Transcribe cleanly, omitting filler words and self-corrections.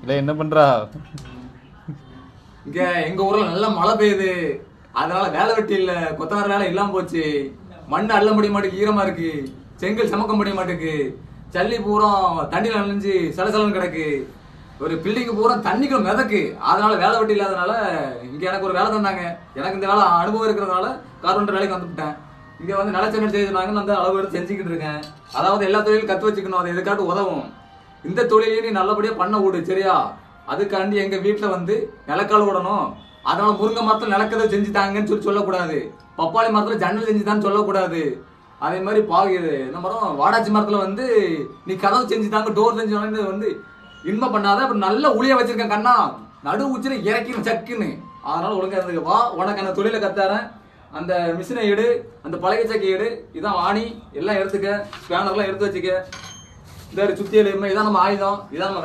இல்லை என்ன பண்றா? இங்க எங்க ஊர்ல நல்ல மழை பெய்யுது, அதனால வேலை வெட்டி இல்ல, கொத்தனார் வேலை இல்லாம போச்சு. மண் அள்ள முடிய மாட்டேங்குது, ஈரமா இருக்கு. செங்கல் சமக்க முடிய மாட்டேங்குது. ஜல்லி பூரா தண்ணியில நனைஞ்சு சலசலன்னு கிடக்கு. ஒரு பில்டிங் பூரா தண்ணிக்குள்ள மிதக்கு. அதனால வேலை வெட்டி இல்லாதனால இங்க எனக்கு ஒரு வேலை தந்தாங்க. எனக்கு இந்த வேலை அனுபவம் இருக்கிறதுனால கார்பெண்டர் வேலைக்கு வந்துவிட்டேன். இங்க வந்து நிலச்செங்கல் செய்தாங்க, அந்த அளவு எடுத்து செஞ்சுக்கிட்டு இருக்கேன். அதாவது எல்லா தொழிலும் கத்து வச்சுக்கணும், அது எதுக்காட்டு உதவும். இந்த தொழிலையும் நீ நல்லபடியா பண்ண விடு, சரியா? அதுக்காண்டி எங்க வீட்டுல வந்து நிலக்கால் விடணும், அதனால முருங்கை மரத்துல நிலக்கதை செஞ்சு தாங்கன்னு சொல்லக்கூடாது. பப்பாளி மரத்துல ஜன்னல் செஞ்சுதான்னு சொல்லக்கூடாது. அதே மாதிரி பாகுது இந்த மரம் வாடாச்சி மரத்துல வந்து நீ கதவு செஞ்சு தாங்க, டோர் செஞ்சு வந்து இன்பம் பண்ணாத. அப்புறம் நல்ல உளிய வச்சிருக்கேன் கண்ணா, நடு உச்சில இறக்கிடும் சக்குன்னு. அதனால ஒழுங்கா இருந்துக்கு வா, உனக்கு அந்த தொழிலை கத்தாரன். அந்த மிஷினை எடு, அந்த பழைய சக்கை எடு, இதான் ஆணி எல்லாம் எடுத்துக்க, ஸ்பேனர்லாம் எடுத்து வச்சுக்க. இந்த சுத்தியல் இதான் நம்ம ஆயுதம், இதான் நம்ம